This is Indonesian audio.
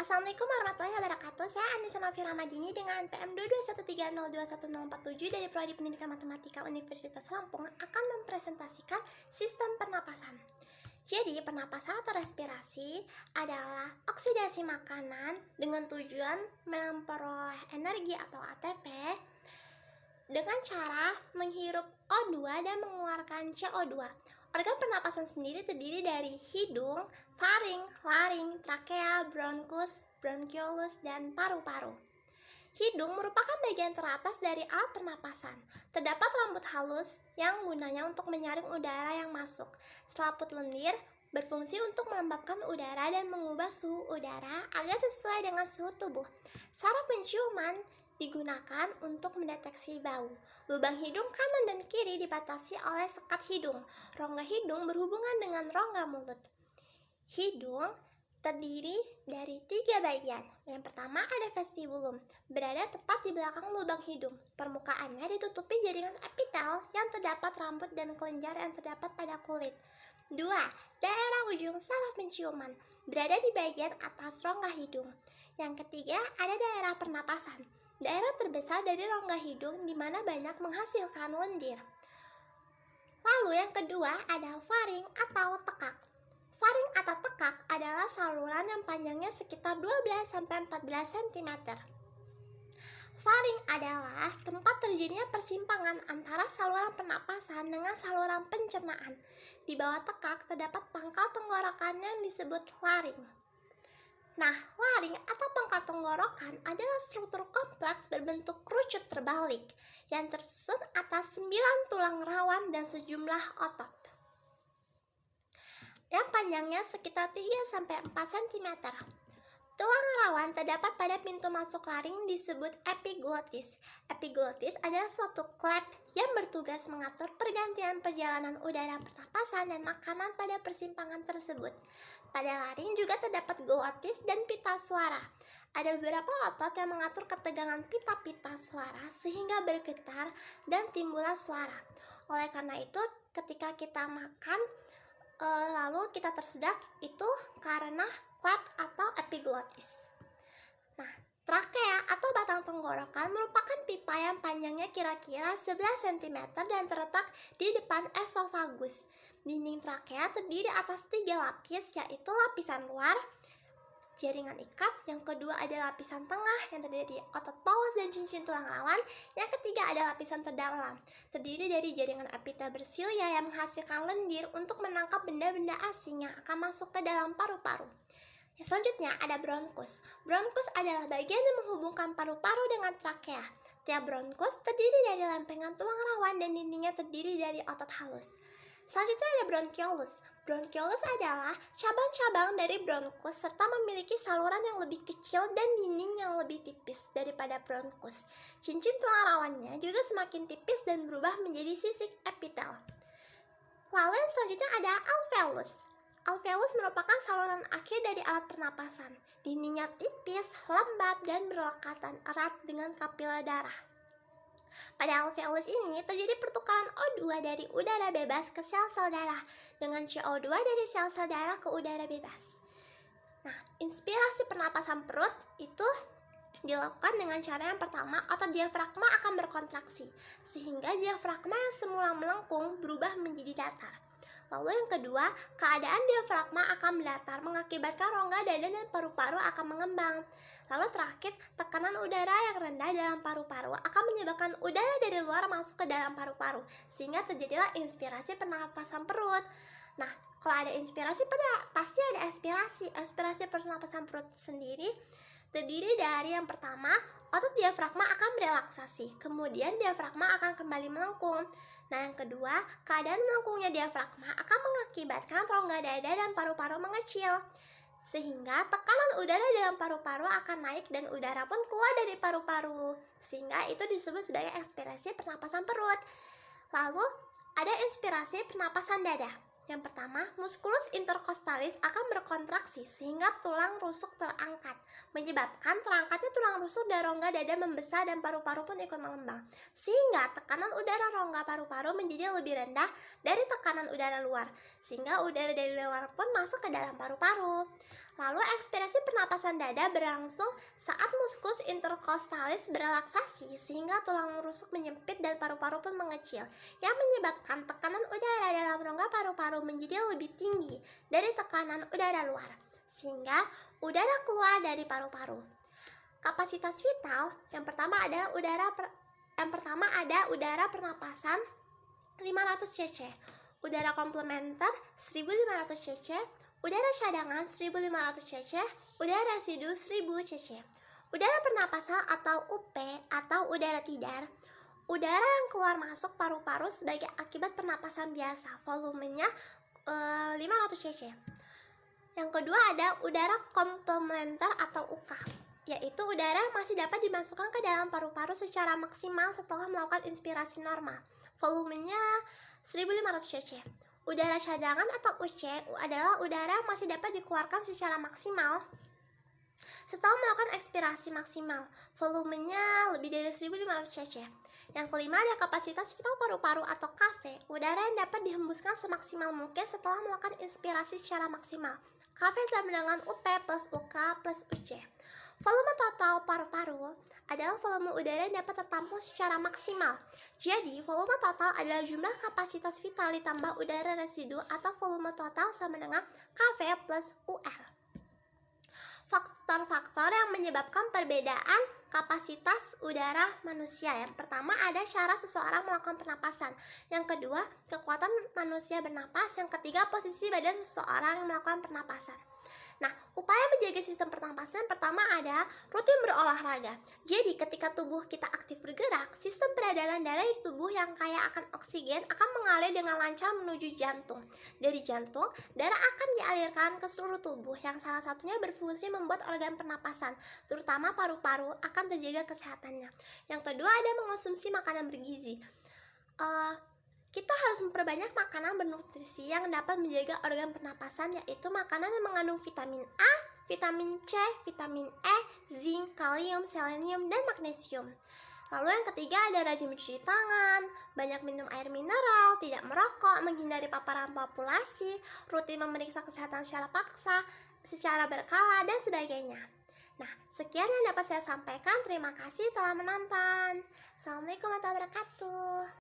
Assalamualaikum warahmatullahi wabarakatuh. Saya Anissa Novia Ramadini dengan PM 22130211047 dari Prodi Pendidikan Matematika Universitas Lampung akan mempresentasikan sistem pernapasan. Jadi, pernapasan atau respirasi adalah oksidasi makanan dengan tujuan memperoleh energi atau ATP dengan cara menghirup O2 dan mengeluarkan CO2. Organ pernapasan sendiri terdiri dari hidung, faring, laring, trakea, bronkus, bronkiolus, dan paru-paru. Hidung merupakan bagian teratas dari alat pernapasan. Terdapat rambut halus yang gunanya untuk menyaring udara yang masuk. Selaput lendir berfungsi untuk melembabkan udara dan mengubah suhu udara agar sesuai dengan suhu tubuh. Saraf penciuman digunakan untuk mendeteksi bau. Lubang hidung kanan dan kiri dibatasi oleh sekat hidung. Rongga hidung berhubungan dengan rongga mulut. Hidung terdiri dari 3 bagian. Yang pertama ada vestibulum, berada tepat di belakang lubang hidung. Permukaannya ditutupi jaringan epitel yang terdapat rambut dan kelenjar yang terdapat pada kulit. 2. Daerah ujung saraf penciuman, berada di bagian atas rongga hidung. Yang ketiga ada daerah pernapasan, daerah terbesar dari rongga hidung di mana banyak menghasilkan lendir. Lalu yang kedua ada faring atau tekak. Faring atau tekak adalah saluran yang panjangnya sekitar 12-14 cm. Faring adalah tempat terjadinya persimpangan antara saluran pernapasan dengan saluran pencernaan. Di bawah tekak terdapat pangkal tenggorokan yang disebut laring. Nah, laring atau pangkal tenggorokan adalah struktur kompleks berbentuk kerucut terbalik yang tersusun atas 9 tulang rawan dan sejumlah otot yang panjangnya sekitar 3-4 cm. Tulang rawan terdapat pada pintu masuk laring disebut epiglotis. Epiglotis adalah suatu klep yang bertugas mengatur pergantian perjalanan udara pernapasan dan makanan pada persimpangan tersebut. Pada laring juga terdapat glotis dan pita suara. Ada beberapa otot yang mengatur ketegangan pita-pita suara sehingga bergetar dan timbullah suara. Oleh karena itu, ketika kita makan lalu kita tersedak, itu karena klep atau epiglotis. Nah, trakea atau batang tenggorokan merupakan pipa yang panjangnya kira-kira 11 cm dan terletak di depan esofagus. Dinding trakea terdiri atas 3 lapis, yaitu lapisan luar, jaringan ikat, yang kedua ada lapisan tengah yang terdiri dari otot polos dan cincin tulang rawan, yang ketiga ada lapisan terdalam, terdiri dari jaringan epitel bersilia yang menghasilkan lendir untuk menangkap benda-benda asing yang akan masuk ke dalam paru-paru. Yang selanjutnya ada bronkus. Bronkus adalah bagian yang menghubungkan paru-paru dengan trakea. Tiap bronkus terdiri dari lempengan tulang rawan dan dindingnya terdiri dari otot halus. Selanjutnya ada bronkiolus. Bronkiolus adalah cabang-cabang dari bronkus serta memiliki saluran yang lebih kecil dan dinding yang lebih tipis daripada bronkus. Cincin tulang rawannya juga semakin tipis dan berubah menjadi sisik epitel. Lalu yang selanjutnya ada alveolus. Alveolus merupakan saluran akhir dari alat pernapasan. Dindingnya tipis, lembab, dan berlekatan erat dengan kapiler darah. Pada alveolus ini terjadi pertukaran O2 dari udara bebas ke sel-sel darah dengan CO2 dari sel-sel darah ke udara bebas. Nah, inspirasi pernapasan perut itu dilakukan dengan cara yang pertama, otot diafragma akan berkontraksi sehingga diafragma yang semula melengkung berubah menjadi datar. Lalu yang kedua, keadaan diafragma akan mendatar mengakibatkan rongga dada dan paru-paru akan mengembang. Lalu terakhir, tekanan udara yang rendah dalam paru-paru akan menyebabkan udara dari luar masuk ke dalam paru-paru sehingga terjadilah inspirasi pernapasan perut. Nah, kalau ada inspirasi pasti ada expirasi. Expirasi pernapasan perut sendiri terdiri dari yang pertama, otot diafragma akan merelaksasi, kemudian diafragma akan kembali melengkung. Nah, yang kedua, keadaan melengkungnya diafragma akan mengakibatkan rongga dada dan paru-paru mengecil, sehingga tekanan udara dalam paru-paru akan naik dan udara pun keluar dari paru-paru, sehingga itu disebut sebagai expirasi pernapasan perut. Lalu, ada inspirasi pernapasan dada. Yang pertama, musculus intercostalis akan berkontraksi sehingga tulang rusuk terangkat, menyebabkan terangkatnya tulang rusuk dan rongga dada membesar dan paru-paru pun ikut mengembang, sehingga tekanan udara rongga paru-paru menjadi lebih rendah dari tekanan udara luar, sehingga udara dari luar pun masuk ke dalam paru-paru. Lalu ekspirasi pernapasan dada berlangsung saat muskus interkostalis berelaksasi sehingga tulang rusuk menyempit dan paru-paru pun mengecil, yang menyebabkan tekanan udara dalam rongga paru-paru menjadi lebih tinggi dari tekanan udara luar, sehingga udara keluar dari paru-paru. Kapasitas vital yang pertama ada udara pernapasan 500 cc, udara komplementer 1500 cc, udara cadangan 1500 cc, udara residu 1000 cc. Udara pernapasan atau UP atau udara tidar, udara yang keluar masuk paru-paru sebagai akibat pernapasan biasa, volumenya 500 cc. Yang kedua ada udara komplementer atau UK, yaitu udara yang masih dapat dimasukkan ke dalam paru-paru secara maksimal setelah melakukan inspirasi normal, volumenya 1500 cc. Udara cadangan atau UC adalah udara yang masih dapat dikeluarkan secara maksimal setelah melakukan ekspirasi maksimal, volumenya lebih dari 1500 cc. Yang kelima ada kapasitas vital paru-paru atau KV, udara yang dapat dihembuskan semaksimal mungkin setelah melakukan inspirasi secara maksimal. KV sama dengan UP plus UK plus UC. Volume total paru-paru adalah volume udara yang dapat tertampung secara maksimal. Jadi, volume total adalah jumlah kapasitas vital ditambah udara residu atau volume total sama dengan KV plus UL. Faktor-faktor yang menyebabkan perbedaan kapasitas udara manusia. Yang pertama ada cara seseorang melakukan pernapasan. Yang kedua, kekuatan manusia bernapas. Yang ketiga, posisi badan seseorang yang melakukan pernapasan. Nah, upaya menjaga sistem pernapasan pertama ada rutin berolahraga. Jadi, ketika tubuh kita aktif bergerak, sistem peredaran darah di tubuh yang kaya akan oksigen akan mengalir dengan lancar menuju jantung. Dari jantung, darah akan dialirkan ke seluruh tubuh yang salah satunya berfungsi membuat organ pernapasan, terutama paru-paru, akan terjaga kesehatannya. Yang kedua ada mengonsumsi makanan bergizi. Kita harus memperbanyak makanan bernutrisi yang dapat menjaga organ pernapasan, yaitu makanan yang mengandung vitamin A, vitamin C, vitamin E, zinc, kalium, selenium, dan magnesium. Lalu yang ketiga ada rajin mencuci tangan, banyak minum air mineral, tidak merokok, menghindari paparan populasi, rutin memeriksa kesehatan secara berkala, dan sebagainya. Nah, sekian yang dapat saya sampaikan. Terima kasih telah menonton. Assalamualaikum warahmatullahi wabarakatuh.